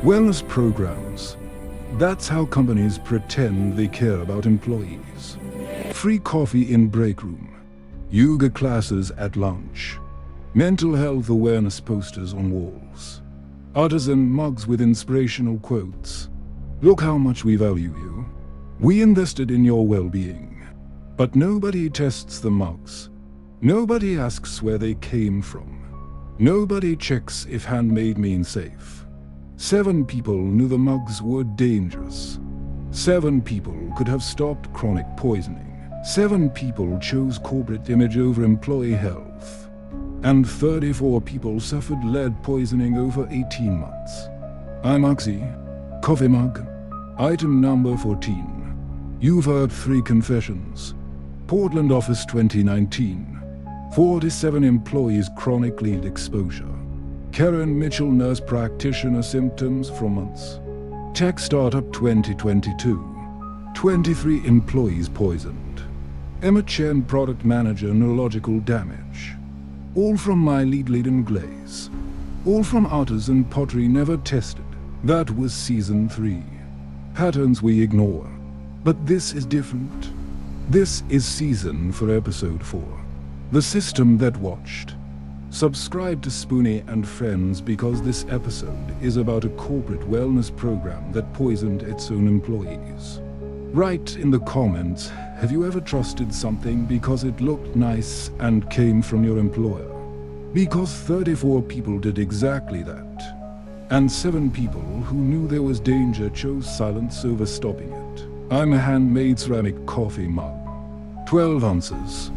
Wellness programs. That's how companies pretend they care about employees. Free coffee in break room. Yoga classes at lunch. Mental health awareness posters on walls. Artisan mugs with inspirational quotes. Look how much we value you. We invested in your well-being. But nobody tests the mugs. Nobody asks where they came from. Nobody checks if handmade means safe. 7 people knew the mugs were dangerous. 7 people could have stopped chronic poisoning. 7 people chose corporate image over employee health. And 34 people suffered lead poisoning over 18 months. I'm Mugsy. Coffee mug. Item number 14. You've heard 3 confessions. Portland office 2019. 47 employees chronic lead exposure. Karen Mitchell nurse practitioner symptoms for months. Tech startup 2022. 23 employees poisoned. Emma Chen product manager neurological damage. All from my lead-laden glaze. All from Artisan pottery never tested. That was season 3. Patterns we ignore. But this is different. This is season for episode 4. The system that watched. Subscribe to Spoony and Friends because this episode is about a corporate wellness program that poisoned its own employees. Write in the comments, have you ever trusted something because it looked nice and came from your employer? Because 34 people did exactly that. And 7 people who knew there was danger chose silence over stopping it. I'm a handmade ceramic coffee mug. 12 ounces.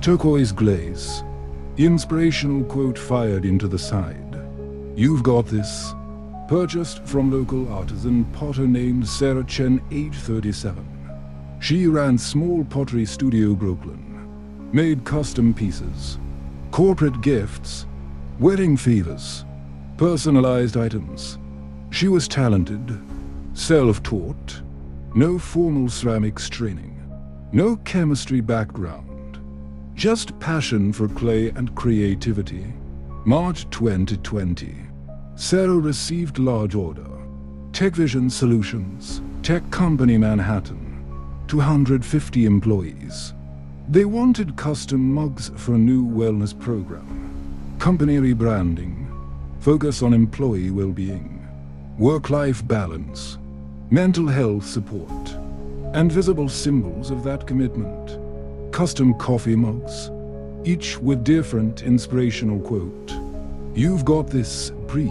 Turquoise glaze. Inspirational quote fired into the side. You've got this. Purchased from local artisan potter named Sarah Chen, age 37. She ran small pottery studio Brooklyn. Made custom pieces. Corporate gifts. Wedding favors. Personalized items. She was talented. Self-taught. No formal ceramics training. No chemistry background. Just passion for clay and creativity. March 2020. Sarah received large order. TechVision Solutions, tech company Manhattan. 250 employees. They wanted custom mugs for a new wellness program. Company rebranding. Focus on employee well-being. Work-life balance. Mental health support. And visible symbols of that commitment. Custom coffee mugs, each with different inspirational quote. You've got this, breathe.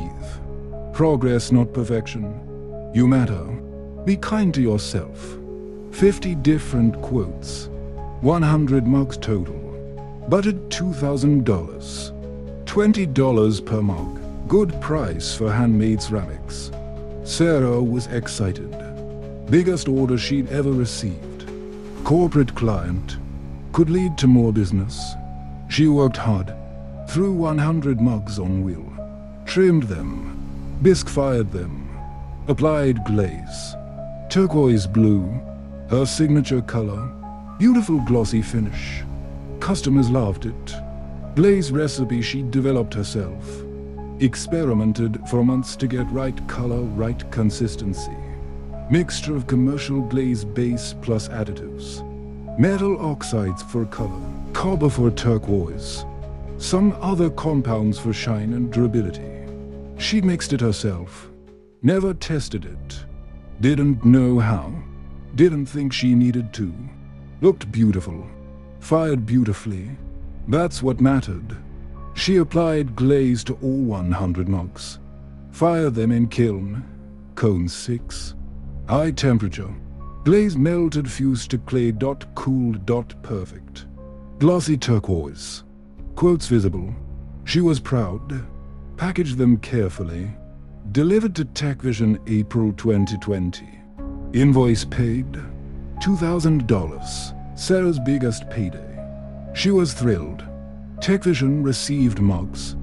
Progress, not perfection. You matter. Be kind to yourself. 50 different quotes. 100 mugs total. Budget $2,000. $20 per mug. Good price for handmade ceramics. Sarah was excited. Biggest order she'd ever received. Corporate client. Could lead to more business. She worked hard. Threw 100 mugs on wheel. Trimmed them. Bisque fired them. Applied glaze. Turquoise blue. Her signature color. Beautiful glossy finish. Customers loved it. Glaze recipe she developed herself. Experimented for months to get right color, right consistency. Mixture of commercial glaze base plus additives. Metal oxides for color, copper for turquoise, some other compounds for shine and durability. She mixed it herself, never tested it, didn't know how, didn't think she needed to. Looked beautiful, fired beautifully, that's what mattered. She applied glaze to all 100 mugs, fired them in kiln, cone 6, high temperature. Glaze melted, fused to clay. Cooled. Perfect. Glossy turquoise. Quotes visible. She was proud. Packaged them carefully. Delivered to TechVision April 2020. Invoice paid. $2,000. Sarah's biggest payday. She was thrilled. TechVision received mugs.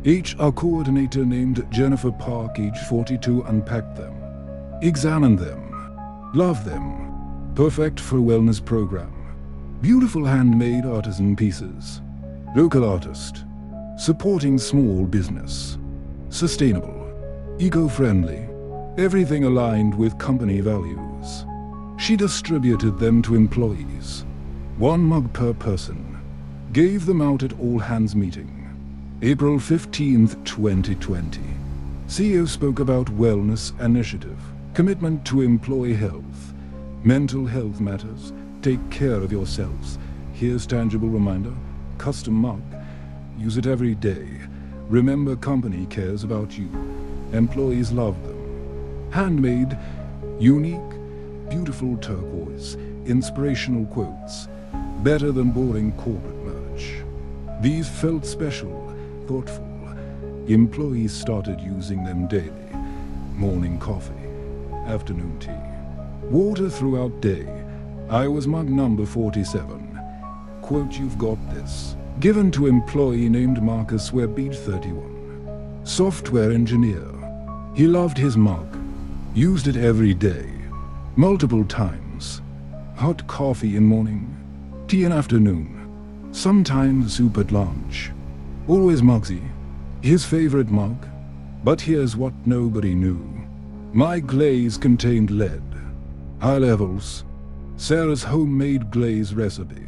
HR coordinator named Jennifer Park, age 42, unpacked them. Examined them. Love them. Perfect for wellness program. Beautiful handmade artisan pieces. Local artist. Supporting small business. Sustainable. Eco-friendly. Everything aligned with company values. She distributed them to employees. 1 mug per person. Gave them out at all hands meeting. April 15, 2020. CEO spoke about wellness initiative. Commitment to employee health. Mental health matters. Take care of yourselves. Here's tangible reminder. Custom mug. Use it every day. Remember, company cares about you. Employees love them. Handmade. Unique. Beautiful turquoise. Inspirational quotes. Better than boring corporate merch. These felt special, thoughtful. Employees started using them daily. Morning coffee. Afternoon tea. Water throughout day. I was mug number 47. Quote, "You've got this." Given to employee named Marcus Webbeat 31. Software engineer. He loved his mug. Used it every day. Multiple times. Hot coffee in morning. Tea in afternoon. Sometimes soup at lunch. Always Mugsy. His favorite mug. But here's what nobody knew. My glaze contained lead. High levels. Sarah's homemade glaze recipe.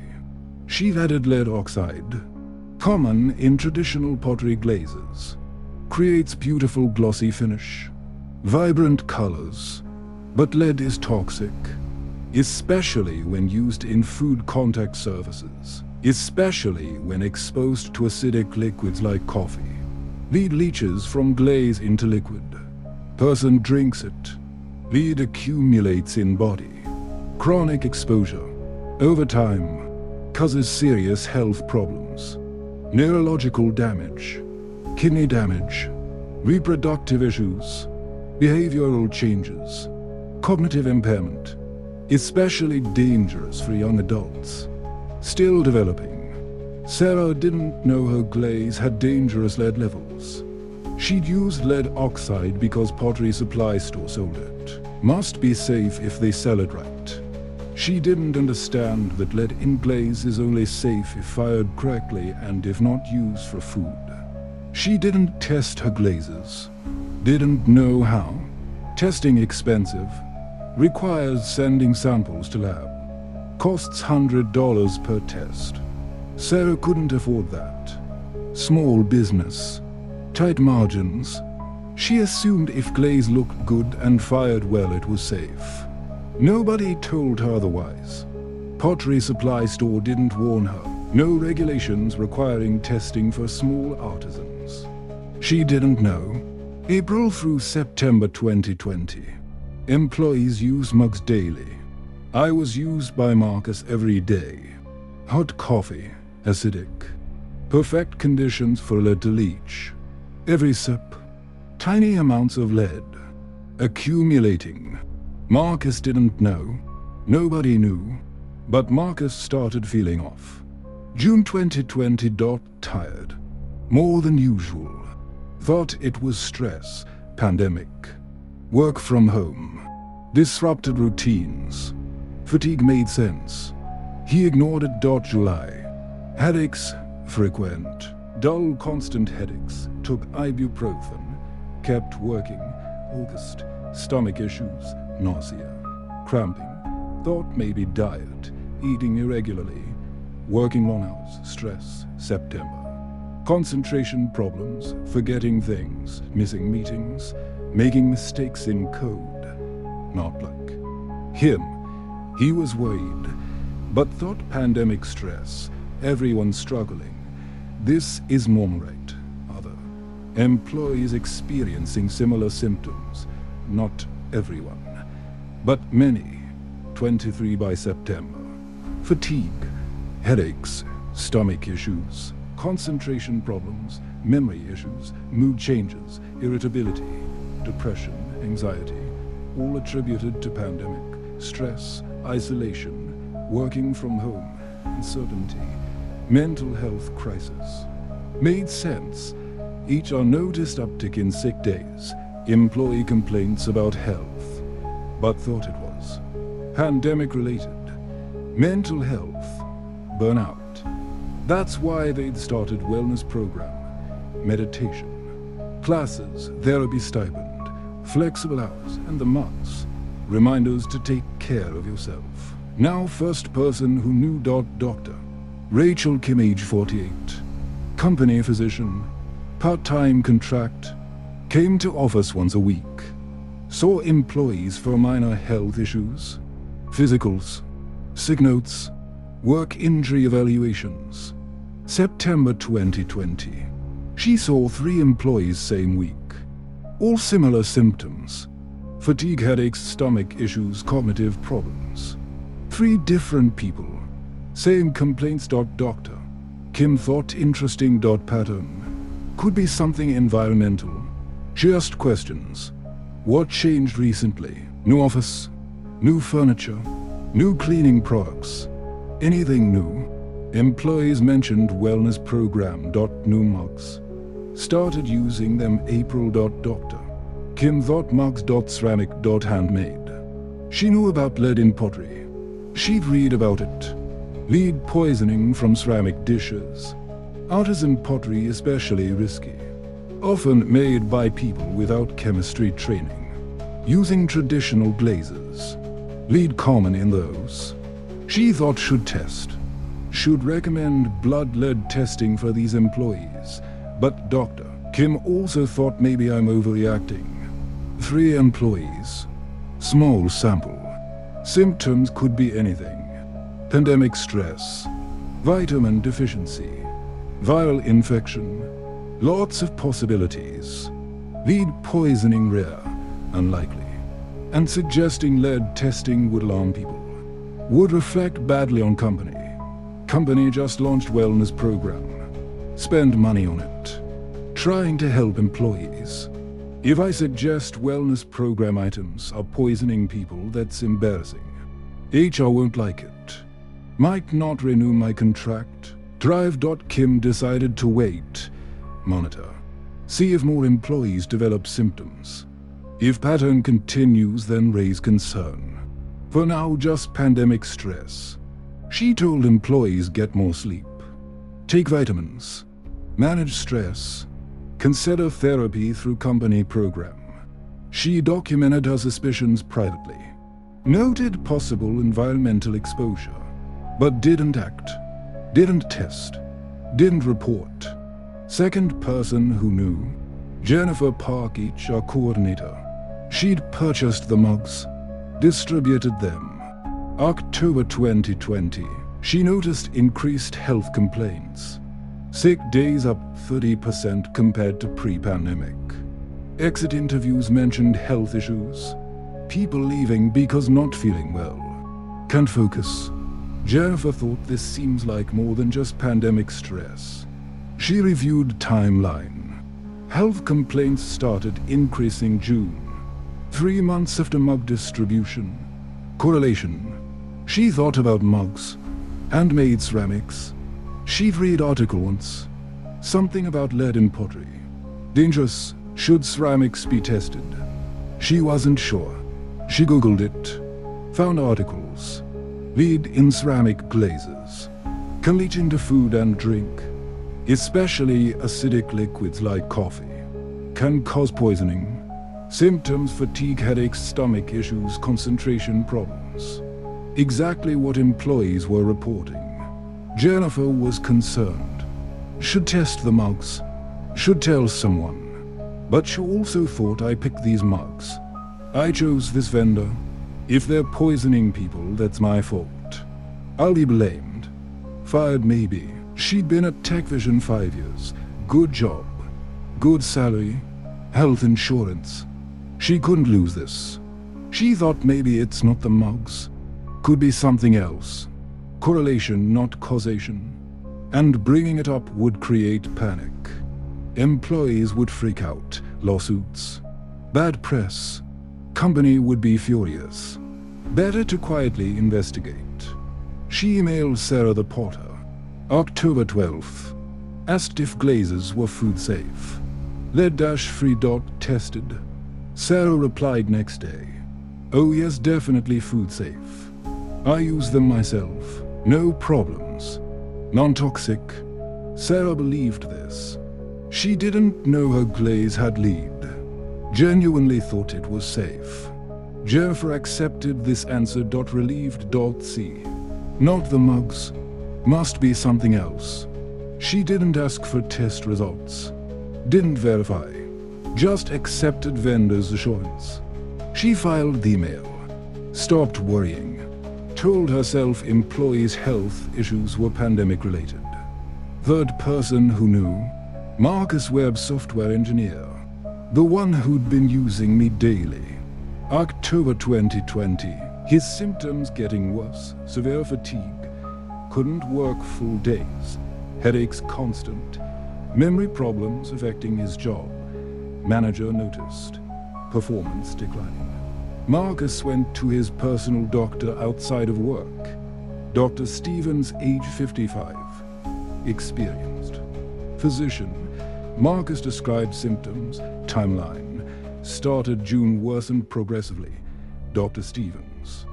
She added lead oxide. Common in traditional pottery glazes. Creates beautiful glossy finish. Vibrant colors. But lead is toxic. Especially when used in food contact surfaces. Especially when exposed to acidic liquids like coffee. Lead leaches from glaze into liquid. Person drinks it. Lead accumulates in body. Chronic exposure. Over time. Causes serious health problems. Neurological damage. Kidney damage. Reproductive issues. Behavioral changes. Cognitive impairment. Especially dangerous for young adults. Still developing. Sarah didn't know her glaze had dangerous lead levels. She'd used lead oxide because pottery supply store sold it. Must be safe if they sell it right. She didn't understand that lead in glaze is only safe if fired correctly and if not used for food. She didn't test her glazes. Didn't know how. Testing expensive. Requires sending samples to lab. Costs $100 per test. Sarah couldn't afford that. Small business. Tight margins. She assumed if glaze looked good and fired well it was safe. Nobody told her otherwise. Pottery supply store didn't warn her. No regulations requiring testing for small artisans. She didn't know. April through September 2020. Employees use mugs daily. I was used by Marcus every day. Hot coffee, acidic. Perfect conditions for lead to leach. Every sip. Tiny amounts of lead. Accumulating. Marcus didn't know. Nobody knew. But Marcus started feeling off. June 2020. Tired. More than usual. Thought it was stress. Pandemic. Work from home. Disrupted routines. Fatigue made sense. He ignored it. July. Headaches. Frequent. Dull constant headaches. Took ibuprofen. Kept working. August. Stomach issues. Nausea. Cramping. Thought maybe diet. Eating irregularly. Working long hours. Stress. September. Concentration problems. Forgetting things. Missing meetings. Making mistakes in code. Not like him. He was worried, but thought pandemic stress. Everyone struggling. This is normal, right? Other employees experiencing similar symptoms. Not everyone, but many. 23 by September. Fatigue, headaches, stomach issues, concentration problems, memory issues, mood changes, irritability, depression, anxiety, all attributed to pandemic, stress, isolation, working from home, uncertainty, mental health crisis. Made sense. Each unnoticed uptick in sick days, employee complaints about health, but thought it was pandemic related. Mental health, burnout. That's why they'd started wellness program, meditation, classes, therapy stipend, flexible hours, and the mugs. Reminders to take care of yourself. Now first person who knew. Doctor Rachel Kim, age 48. Company physician. Part-time contract. Came to office once a week. Saw employees for minor health issues. Physicals. Sick notes. Work injury evaluations. September 2020. She saw 3 employees same week. All similar symptoms. Fatigue, headaches, stomach issues, cognitive problems. 3 different people. Same complaints. Doctor Kim thought interesting. Pattern. Could be something environmental. She asked questions. What changed recently? New office? New furniture? New cleaning products? Anything new? Employees mentioned wellness program. New mugs. Started using them April. Doctor Kim thought mugs. Ceramic. Handmade. She knew about lead in pottery. She'd read about it. Lead poisoning from ceramic dishes. Artisan pottery especially risky. Often made by people without chemistry training. Using traditional glazes. Lead common in those. She thought should test. Should recommend blood lead testing for these employees. But Dr. Kim also thought maybe I'm overreacting. 3 employees. Small sample. Symptoms could be anything. Pandemic stress. Vitamin deficiency. Viral infection. Lots of possibilities. Lead poisoning rare. Unlikely. And suggesting lead testing would alarm people. Would reflect badly on company. Company just launched wellness program. Spend money on it. Trying to help employees. If I suggest wellness program items are poisoning people, that's embarrassing. HR won't like it. Might not renew my contract. Drive. Kim decided to wait. Monitor. See if more employees develop symptoms. If pattern continues, then raise concern. For now, just pandemic stress. She told employees get more sleep. Take vitamins. Manage stress. Consider therapy through company program. She documented her suspicions privately. Noted possible environmental exposure. But didn't act. Didn't test. Didn't report. Second person who knew. Jennifer Park, HR coordinator. She'd purchased the mugs. Distributed them. October 2020. She noticed increased health complaints. Sick days up 30% compared to pre-pandemic. Exit interviews mentioned health issues. People leaving because not feeling well. Can't focus. Jennifer thought this seems like more than just pandemic stress. She reviewed timeline. Health complaints started increasing June. 3 months after mug distribution. Correlation. She thought about mugs. Handmade ceramics. She'd read article once. Something about lead in pottery. Dangerous. Should ceramics be tested? She wasn't sure. She googled it. Found articles. Lead in ceramic glazes. Can leach into food and drink. Especially acidic liquids like coffee. Can cause poisoning. Symptoms: fatigue, headaches, stomach issues, concentration problems. Exactly what employees were reporting. Jennifer was concerned. Should test the mugs. Should tell someone. But she also thought I picked these mugs. I chose this vendor. If they're poisoning people, that's my fault. I'll be blamed. Fired maybe. She'd been at TechVision 5 years. Good job. Good salary. Health insurance. She couldn't lose this. She thought maybe it's not the mugs. Could be something else. Correlation, not causation. And bringing it up would create panic. Employees would freak out. Lawsuits. Bad press. Company would be furious. Better to quietly investigate. She emailed Sarah the Porter. October 12th. Asked if glazes were food safe. Lead-free. Tested. Sarah replied next day. Oh yes, definitely food safe. I use them myself. No problems. Non-toxic. Sarah believed this. She didn't know her glaze had lead. Genuinely thought it was safe. Jennifer accepted this answer. Relieved. See, not the mugs. Must be something else. She didn't ask for test results. Didn't verify. Just accepted vendor's assurance. She filed the email. Stopped worrying. Told herself employees' health issues were pandemic-related. Third person who knew? Marcus, web software engineer. The one who'd been using me daily. October 2020. His symptoms getting worse. Severe fatigue. Couldn't work full days. Headaches constant. Memory problems affecting his job. Manager noticed. Performance declining. Marcus went to his personal doctor outside of work. Dr. Stevens, age 55. Experienced. Physician. Marcus described symptoms. Timeline. Started June, worsened progressively. Dr. Stevens.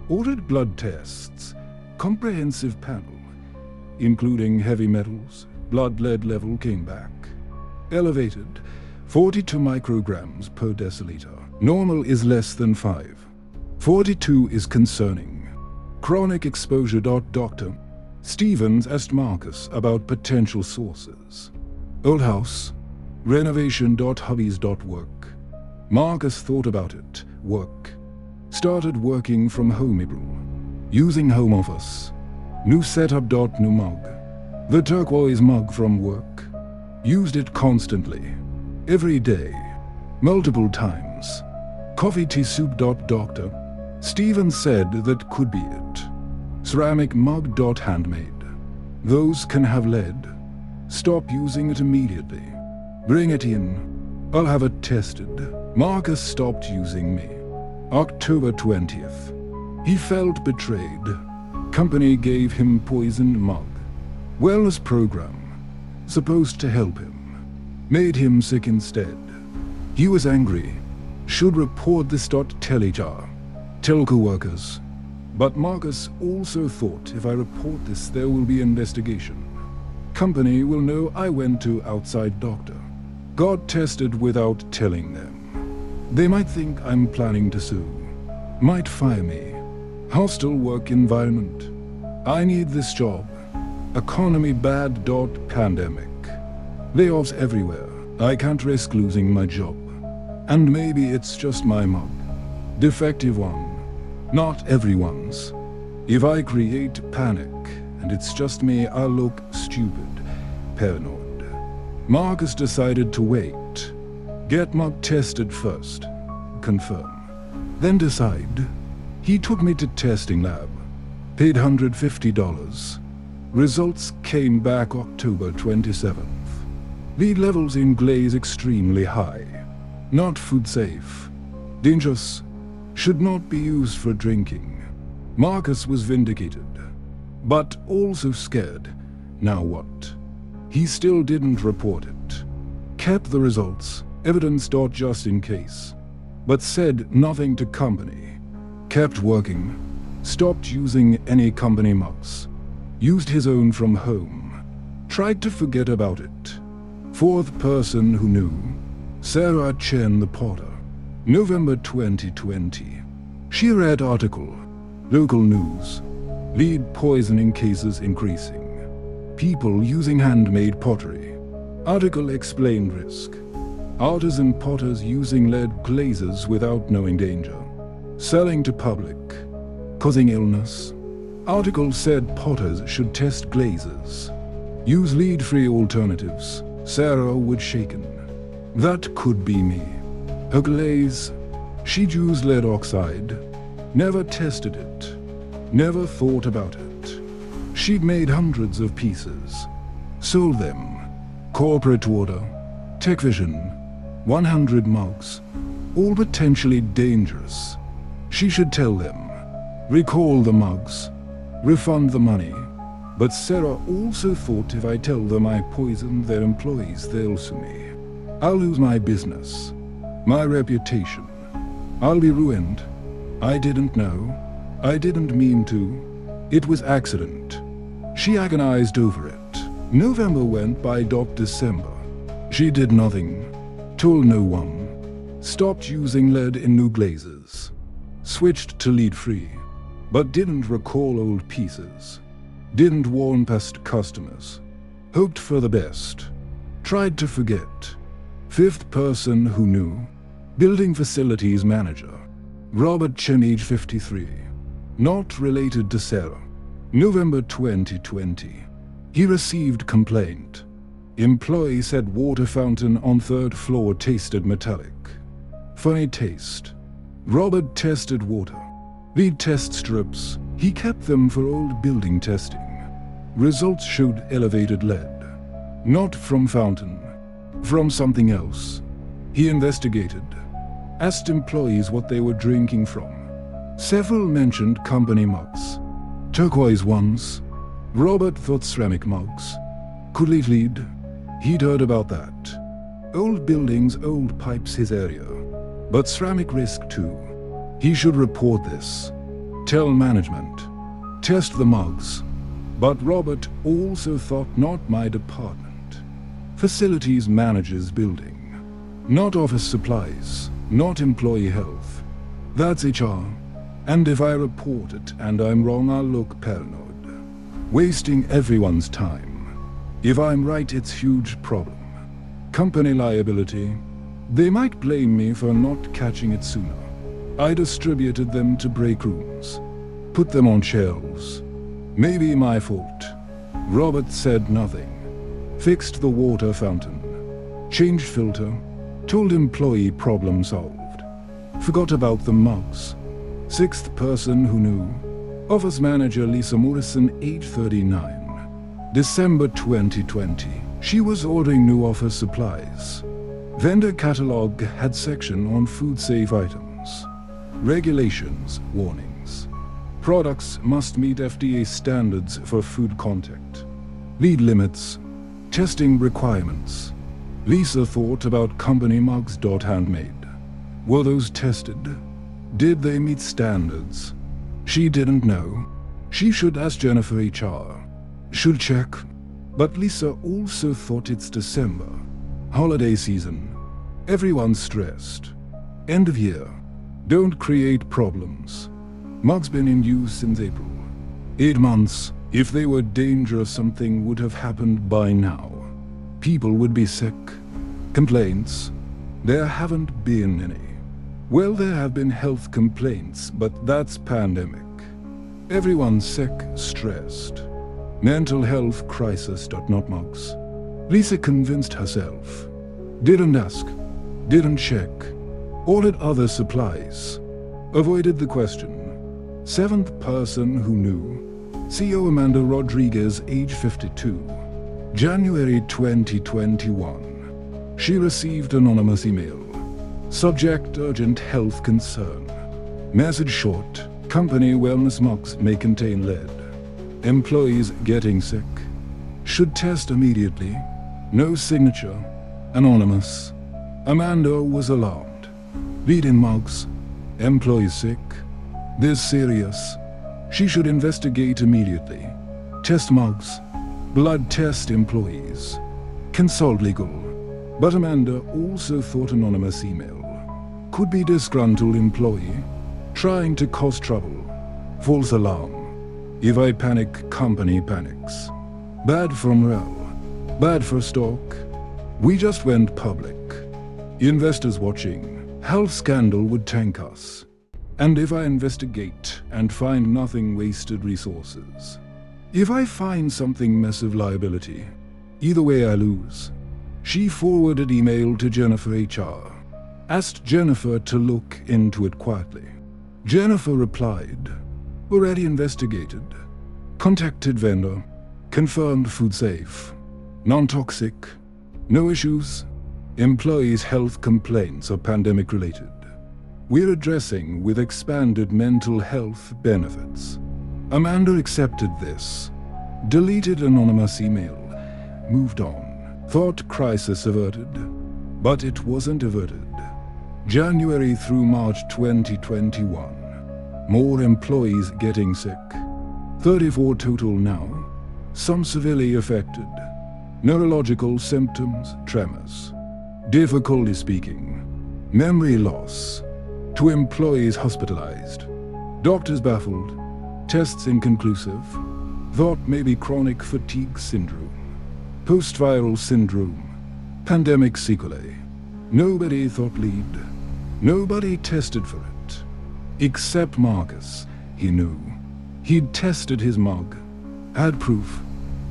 Ordered blood tests. Comprehensive panel. Including heavy metals. Blood lead level came back. Elevated. 42 micrograms per deciliter. Normal is less than 5. 42 is concerning. Chronic exposure. Dr. Stevens asked Marcus about potential sources. Old house. Renovation. Hobbies. Work. Marcus thought about it. Work. Started working from home April. Using home office. New setup. New mug. The turquoise mug from work. Used it constantly. Every day. Multiple times. Coffee, tea, soup. Dr. Stevens said that could be it. Ceramic mug. Handmade. Those can have lead. Stop using it immediately. Bring it in. I'll have it tested. Marcus stopped using me. October 20th. He felt betrayed. Company gave him poisoned mug. Wellness program. Supposed to help him. Made him sick instead. He was angry. Should report this. Tell HR. Tell co-workers. But Marcus also thought if I report this there will be investigation. Company will know I went to outside doctor. Got tested without telling them. They might think I'm planning to sue. Might fire me. Hostile work environment. I need this job. Economy bad. Pandemic. Layoffs everywhere. I can't risk losing my job. And maybe it's just my mug. Defective one. Not everyone's. If I create panic and it's just me, I'll look stupid. Paranoid. Marcus decided to wait. Get mug tested first. Confirm. Then decide. He took me to testing lab. Paid $150. Results came back October 27th. Lead levels in glaze extremely high. Not food safe. Dangerous. Should not be used for drinking. Marcus was vindicated. But also scared. Now what? He still didn't report it. Kept the results. Evidence. Just in case. But said nothing to company. Kept working. Stopped using any company mugs. Used his own from home. Tried to forget about it. Fourth person who knew. Sarah Chen, the potter. November 2020. She read article. Local news. Lead poisoning cases increasing. People using handmade pottery. Article explained risk. Artisan potters using lead glazes without knowing danger. Selling to public. Causing illness. Article said potters should test glazes. Use lead-free alternatives. Sarah would shaken. That could be me. A glaze. She'd use lead oxide. Never tested it. Never thought about it. She'd made hundreds of pieces. Sold them. Corporate order. Tech vision. 100 mugs. All potentially dangerous. She should tell them. Recall the mugs. Refund the money. But Sarah also thought if I tell them I poisoned their employees, they'll sue me. I'll lose my business. My reputation. I'll be ruined. I didn't know. I didn't mean to. It was accident. She agonized over it. November went by. December. She did nothing. Told no one. Stopped using lead in new glazes. Switched to lead-free, but didn't recall old pieces. Didn't warn past customers. Hoped for the best. Tried to forget. Fifth person who knew. Building facilities manager. Robert Chen, age 53. Not related to Sarah. November 2020. He received complaint. Employee said water fountain on third floor tasted metallic. Funny taste. Robert tested water. Lead test strips. He kept them for old building testing. Results showed elevated lead. Not from fountain. From something else. He investigated. Asked employees what they were drinking from. Several mentioned company mugs. Turquoise ones. Robert thought ceramic mugs. Could lead. He'd heard about that. Old buildings, old pipes his area. But ceramic risk too. He should report this. Tell management. Test the mugs. But Robert also thought not my department. Facilities manages building. Not office supplies. Not employee health. That's HR. And if I report it and I'm wrong, I'll look paranoid. Wasting everyone's time. If I'm right, it's huge problem. Company liability. They might blame me for not catching it sooner. I distributed them to break rooms. Put them on shelves. Maybe my fault. Robert said nothing. Fixed the water fountain. Changed filter. Told employee problem solved. Forgot about the mugs. Sixth person who knew. Office manager Lisa Morrison, age 39. December 2020. She was ordering new office supplies. Vendor catalog had section on food-safe items. Regulations, warnings. Products must meet FDA standards for food contact. Lead limits. Testing requirements. Lisa thought about company mugs. Handmade. Were those tested? Did they meet standards? She didn't know. She should ask Jennifer HR. Should check. But Lisa also thought it's December. Holiday season. Everyone's stressed. End of year. Don't create problems. Mugs been in use since April. 8 months. If they were dangerous, something would have happened by now. People would be sick. Complaints. There haven't been any. Well, there have been health complaints, but that's pandemic. Everyone's sick, stressed. Mental health crisis. Not mugs. Lisa convinced herself. Didn't ask. Didn't check. Ordered other supplies. Avoided the question. Seventh person who knew. CEO Amanda Rodriguez, age 52. January 2021. She received anonymous email. Subject: urgent health concern. Message short: company wellness mugs may contain lead. Employees getting sick. Should test immediately. No signature. Anonymous. Amanda was alarmed. Lead in mugs. Employees sick. This serious. She should investigate immediately. Test mugs. Blood test employees. Consult legal. But Amanda also thought anonymous email could be disgruntled employee trying to cause trouble. False alarm. If I panic, company panics. Bad for morale. Bad for stock. We just went public. Investors watching. Health scandal would tank us. And if I investigate and find nothing, wasted resources. If I find something, massive liability. Either way I lose. She forwarded email to Jennifer HR. Asked Jennifer to look into it quietly. Jennifer replied, already investigated. Contacted vendor. Confirmed food safe. Non-toxic. No issues. Employees' health complaints are pandemic related. We're addressing with expanded mental health benefits. Amanda accepted this. Deleted anonymous email. Moved on. Thought crisis averted. But it wasn't averted. January through March 2021. More employees getting sick. 34 total now. Some severely affected. Neurological symptoms, tremors. Difficulty speaking. Memory loss. 2 employees hospitalized. Doctors baffled. Tests inconclusive. Thought maybe chronic fatigue syndrome. Post-viral syndrome. Pandemic sequelae. Nobody thought lead. Nobody tested for it. Except Marcus. He knew. He'd tested his mug. Had proof.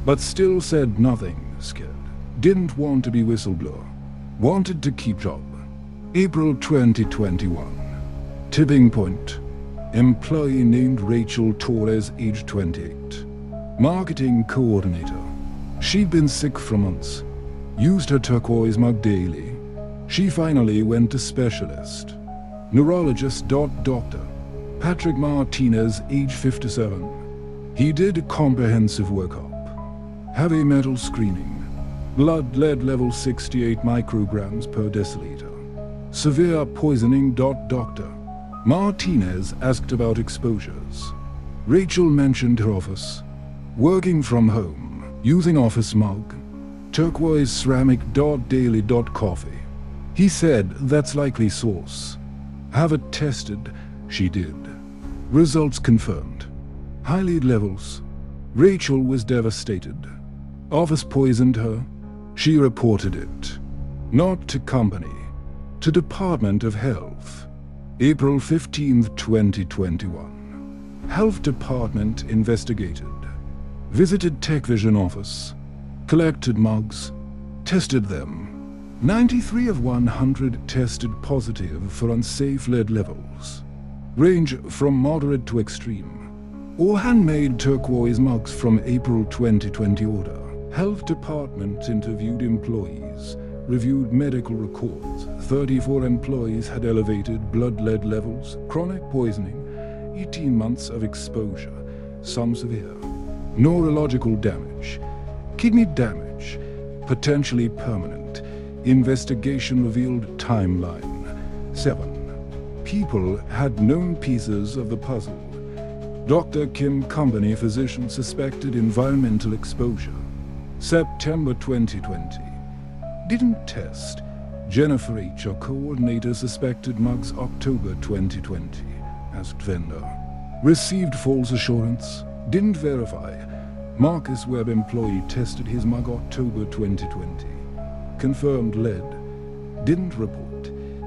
But still said nothing, scared. Didn't want to be whistleblower. Wanted to keep job. April 2021. Tipping point. Employee named Rachel Torres, age 28. Marketing coordinator. She'd been sick for months. Used her turquoise mug daily. She finally went to specialist. Neurologist. Doctor Patrick Martinez, age 57. He did a comprehensive workup. Heavy metal screening. Blood lead level 68 micrograms per deciliter. Severe poisoning. Doctor Martinez asked about exposures. Rachel mentioned her office. Working from home, using office mug. Turquoise ceramic. Daily. Coffee. He said that's likely source. Have it tested. She did. Results confirmed. High lead levels. Rachel was devastated. Office poisoned her. She reported it. Not to company. To Department of Health. April 15, 2021. Health Department investigated. Visited TechVision office. Collected mugs. Tested them. 93 of 100 tested positive for unsafe lead levels. Range from moderate to extreme. All handmade turquoise mugs from April 2020 order. Health Department interviewed employees. Reviewed medical records. 34 employees had elevated blood lead levels. Chronic poisoning. 18 months of exposure. Some severe. Neurological damage. Kidney damage. Potentially permanent. Investigation revealed timeline. 7 people had known pieces of the puzzle. Dr. Kim Company physician suspected environmental exposure. September 2020. Didn't test. Jennifer HR coordinator suspected mugs. October 2020. Asked vendor. Received false assurance. Didn't verify. Marcus Webb employee tested his mug. October 2020. Confirmed lead. Didn't report.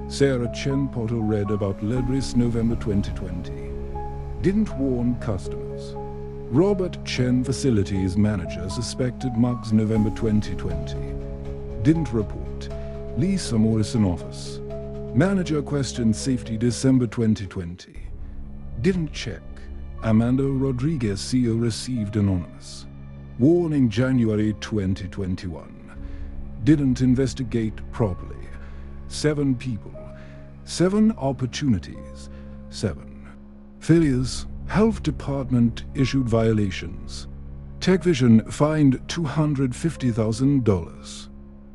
Sarah Chen Potter read about lead risk. November 2020. Didn't warn customers. Robert Chen facilities manager suspected mugs. November 2020. Didn't report. Lisa Morrison office. Manager questioned safety. December 2020. Didn't check. Amanda Rodriguez CEO received anonymous. Warning. January 2021. Didn't investigate properly. 7 people. 7 opportunities. 7 failures. Health Department issued violations. TechVision fined $250,000.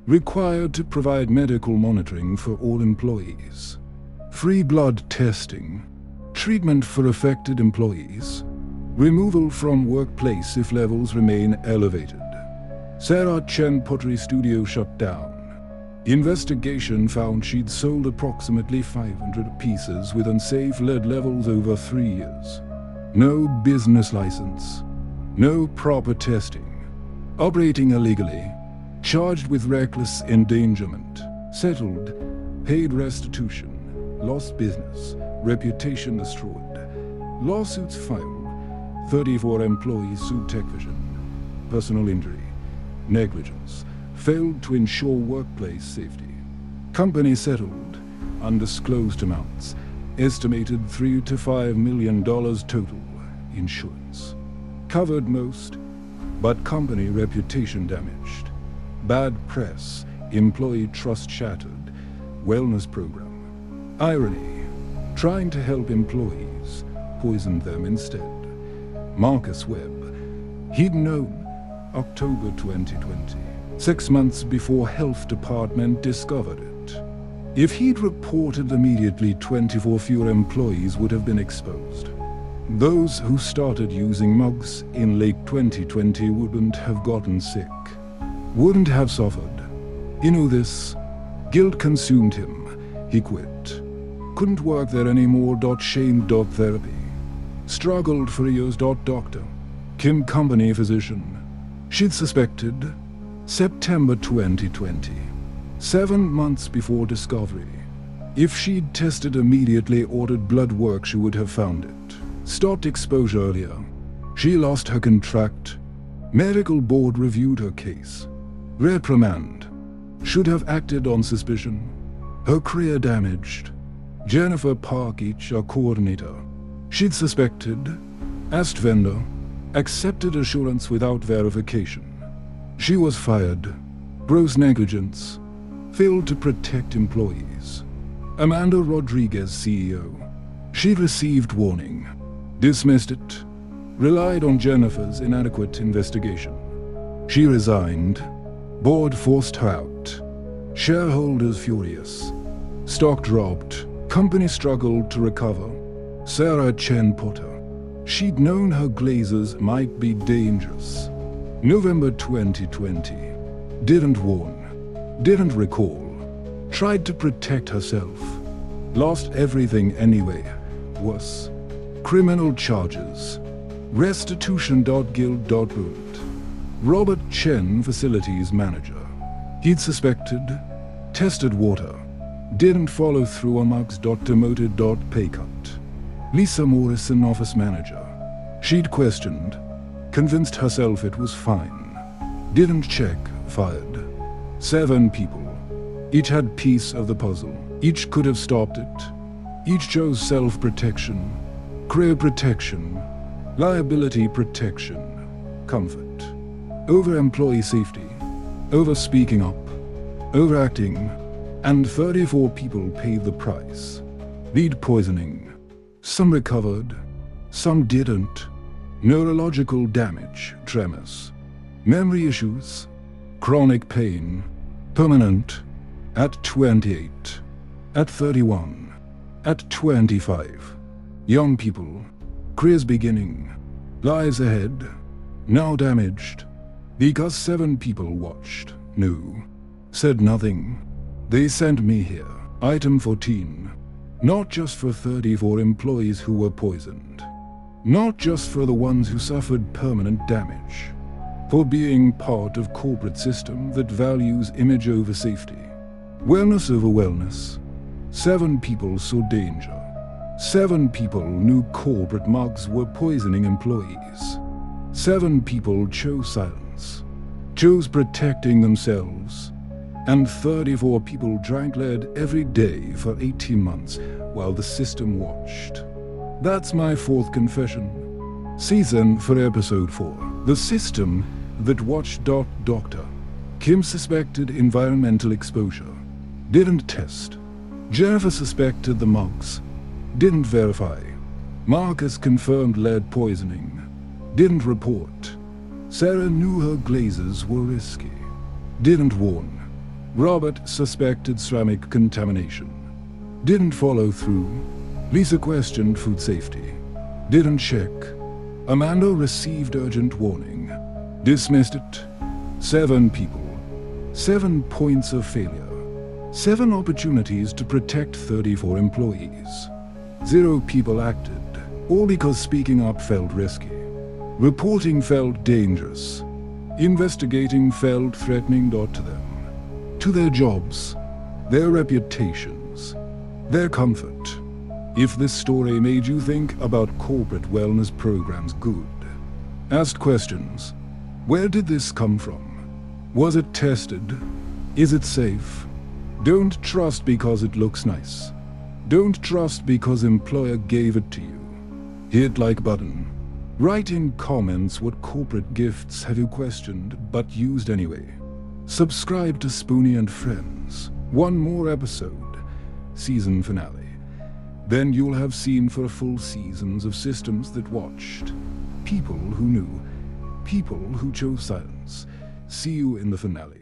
Required to provide medical monitoring for all employees. Free blood testing. Treatment for affected employees. Removal from workplace if levels remain elevated. Sarah Chen pottery studio shut down. Investigation found she'd sold approximately 500 pieces with unsafe lead levels over 3 years. No business license. No proper testing. Operating illegally. Charged with reckless endangerment. Settled. Paid restitution. Lost business. Reputation destroyed. Lawsuits filed. 34 employees sued TechVision. Personal injury. Negligence. Failed to ensure workplace safety. Company settled. Undisclosed amounts. Estimated $3 to $5 million total. Insurance. Covered most, but company reputation damaged. Bad press. Employee trust shattered. Wellness program. Irony. Trying to help employees. Poisoned them instead. Marcus Webb. He'd known. October 2020. 6 months before Health Department discovered it. If he'd reported immediately, 24 fewer employees would have been exposed. Those who started using mugs in late 2020 wouldn't have gotten sick. Wouldn't have suffered. He knew this. Guilt consumed him. He quit. Couldn't work there anymore. Shame. Therapy. Struggled for years. Doctor. Kim company physician. She'd suspected. September 2020. 7 months before discovery. If she'd tested immediately, ordered blood work, she would have found it. Stopped exposure earlier. She lost her contract. Medical board reviewed her case. Reprimand. Should have acted on suspicion. Her career damaged. Jennifer Park, HR coordinator. She'd suspected. Asked vendor. Accepted assurance without verification. She was fired. Gross negligence. Failed to protect employees. Amanda Rodriguez, CEO. She'd received warning. Dismissed it. Relied on Jennifer's inadequate investigation. She resigned. Board forced her out. Shareholders furious. Stock dropped. Company struggled to recover. Sarah Chen Potter. She'd known her glazers might be dangerous. November 2020. Didn't warn. Didn't recall. Tried to protect herself. Lost everything anyway. Worse. Criminal charges. Restitution. Guild. Robert Chen, facilities manager. He'd suspected. Tested water. Didn't follow through on Mugs. Demoted. Pay cut. Lisa Morrison, office manager. She'd questioned. Convinced herself it was fine. Didn't check. Fired. 7 people. Each had piece of the puzzle. Each could have stopped it. Each chose self-protection, career protection, liability protection, comfort. Over employee safety, over speaking up, overacting, and 34 people paid the price. Lead poisoning. Some recovered, some didn't. Neurological damage, tremors, memory issues, chronic pain, permanent. At 28, at 31, at 25. Young people, careers beginning, lives ahead, now damaged. Because 7 people watched, knew, said nothing. They sent me here. Item 14. Not just for 34 employees who were poisoned. Not just for the ones who suffered permanent damage. For being part of corporate system that values image over safety. Wellness over wellness. 7 people saw danger. 7 people knew corporate mugs were poisoning employees. 7 people chose silence. Chose protecting themselves. And 34 people drank lead every day for 18 months while the system watched. That's my 4th confession. Season for episode 4. The system that watched. Doctor. Kim suspected environmental exposure. Didn't test. Jennifer suspected the mugs. Didn't verify. Marcus confirmed lead poisoning. Didn't report. Sarah knew her glazes were risky. Didn't warn. Robert suspected ceramic contamination. Didn't follow through. Lisa questioned food safety. Didn't check. Amanda received urgent warning. Dismissed it. 7 people. 7 points of failure. 7 opportunities to protect 34 employees. 0 people acted, all because speaking up felt risky. Reporting felt dangerous. Investigating felt threatening. To them. To their jobs, their reputations, their comfort. If this story made you think about corporate wellness programs, good. Asked questions. Where did this come from? Was it tested? Is it safe? Don't trust because it looks nice. Don't trust because employer gave it to you. Hit like button. Write in comments what corporate gifts have you questioned but used anyway. Subscribe to Spoony and Friends. 1 more episode. Season finale. Then you'll have seen for full seasons of systems that watched. People who knew. People who chose silence. See you in the finale.